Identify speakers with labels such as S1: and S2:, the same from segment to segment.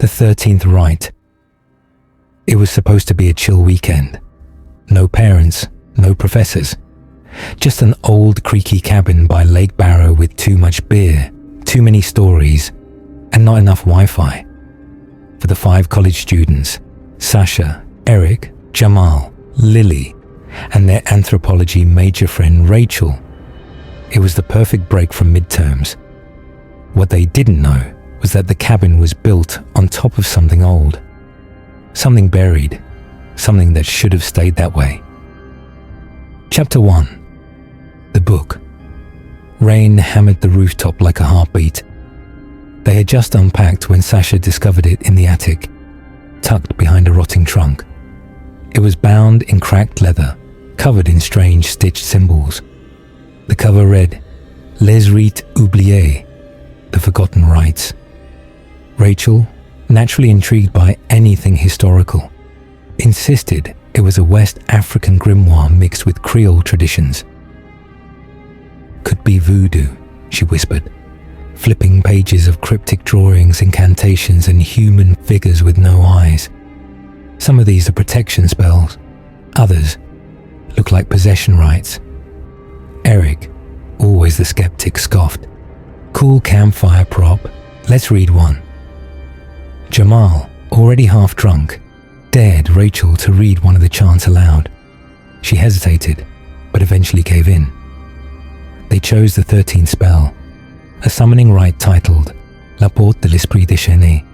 S1: the 13th Rite. It was supposed to be a chill weekend. No parents, no professors. Just an old creaky cabin by Lake Barrow with too much beer, too many stories, and not enough Wi-Fi. For the 5 college students, Sasha, Eric, Jamal, Lily, and their anthropology major friend Rachel, it was the perfect break from midterms. What they didn't know was that the cabin was built on top of something old. Something buried, something that should have stayed that way. Chapter 1. The book. Rain hammered the rooftop like a heartbeat. They had just unpacked when Sasha discovered it in the attic, tucked behind a rotting trunk. It was bound in cracked leather, covered in strange stitched symbols. The cover read, Les Rites Oubliés, the Forgotten Rites. Rachel, naturally intrigued by anything historical, insisted it was a West African grimoire mixed with Creole traditions. Could be voodoo, she whispered, flipping pages of cryptic drawings, incantations, and human figures with no eyes. Some of these are protection spells. Others look like possession rites. Eric, always the skeptic, scoffed. Cool campfire prop. Let's read one. Jamal, already half drunk, dared Rachel to read one of the chants aloud. She hesitated, but eventually gave in. They chose the 13th spell, a summoning rite titled La Porte de l'Esprit Déchaîné,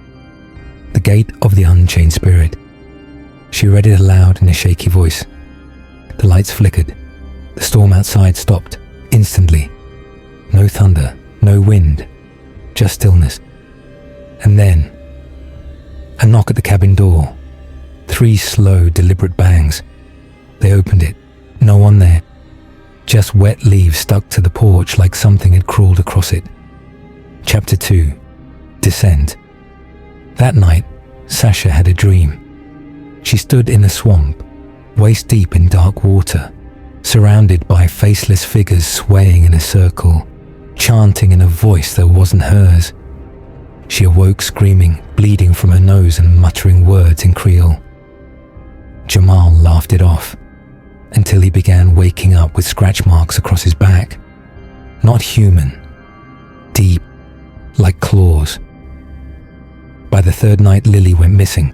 S1: the Gate of the Unchained Spirit. She read it aloud in a shaky voice. The lights flickered. The storm outside stopped, instantly. No thunder, no wind, just stillness. And then, a knock at the cabin door. 3 slow, deliberate bangs. They opened it. No one there. Just wet leaves stuck to the porch like something had crawled across it. Chapter 2. Descent. That night, Sasha had a dream. She stood in a swamp, waist deep in dark water, surrounded by faceless figures swaying in a circle, chanting in a voice that wasn't hers. She awoke screaming, bleeding from her nose and muttering words in Creole. Jamal laughed it off, until he began waking up with scratch marks across his back. Not human. Deep, like claws. By the 3rd night, Lily went missing.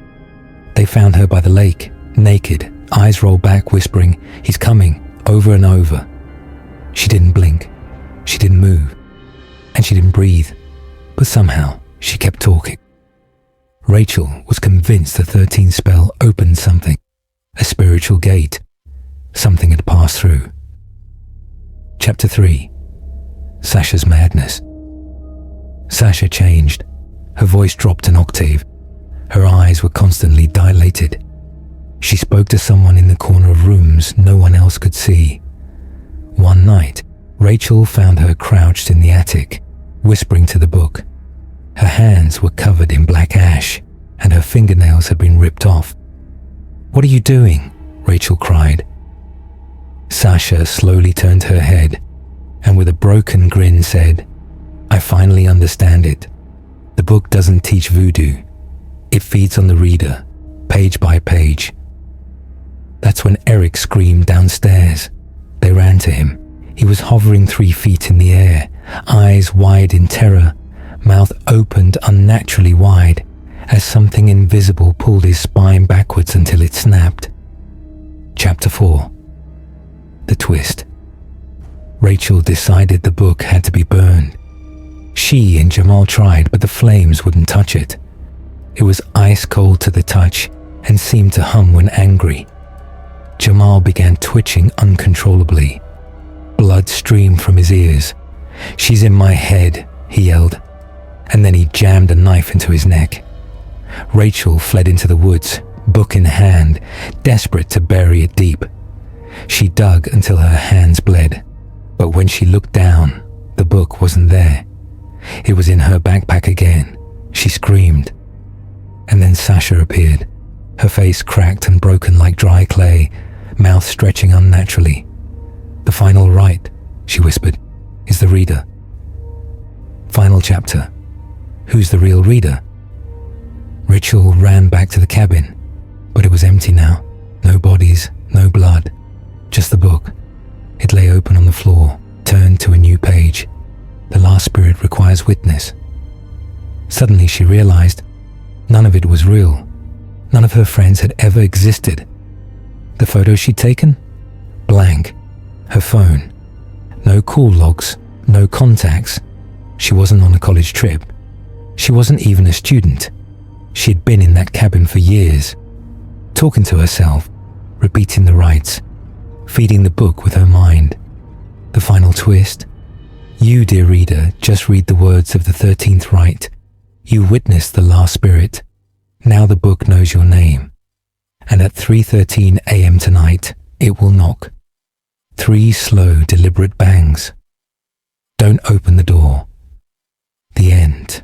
S1: They found her by the lake, naked, eyes rolled back, whispering, "He's coming," over and over. She didn't blink. She didn't move. And she didn't breathe. But somehow, she kept talking. Rachel was convinced the 13th spell opened something, a spiritual gate. Something had passed through. Chapter 3. Sasha's madness. Sasha changed. Her voice dropped an octave. Her eyes were constantly dilated. She spoke to someone in the corner of rooms no one else could see. One night, Rachel found her crouched in the attic, whispering to the book. Her hands were covered in black ash, and her fingernails had been ripped off. "What are you doing?" Rachel cried. Sasha slowly turned her head, and with a broken grin said, "I finally understand it. The book doesn't teach voodoo. It feeds on the reader, page by page." That's when Eric screamed downstairs. They ran to him. He was hovering 3 feet in the air, eyes wide in terror, mouth opened unnaturally wide, as something invisible pulled his spine backwards until it snapped. Chapter 4. The twist. Rachel decided the book had to be burned. She and Jamal tried, but the flames wouldn't touch it. It was ice cold to the touch and seemed to hum when angry. Jamal began twitching uncontrollably. Blood streamed from his ears. "She's in my head," he yelled, and then he jammed a knife into his neck. Rachel fled into the woods, book in hand, desperate to bury it deep. She dug until her hands bled, but when she looked down, the book wasn't there. It was in her backpack again. She screamed. And then Sasha appeared, her face cracked and broken like dry clay, mouth stretching unnaturally. "The final rite," she whispered, "is the reader." Final chapter. Who's the real reader? Rachel ran back to the cabin, but it was empty now. No bodies, no blood, just the book. It lay open on the floor, turned to a new page. The last spirit requires witness. Suddenly she realized none of it was real. None of her friends had ever existed. The photos she'd taken? Blank. Her phone. No call logs, no contacts. She wasn't on a college trip. She wasn't even a student. She had been in that cabin for years, talking to herself, repeating the rites, feeding the book with her mind. The final twist? You, dear reader, just read the words of the 13th Rite. You witnessed the last spirit. Now the book knows your name. And at 3:13 a.m. tonight, it will knock. 3 slow, deliberate bangs. Don't open the door. The end.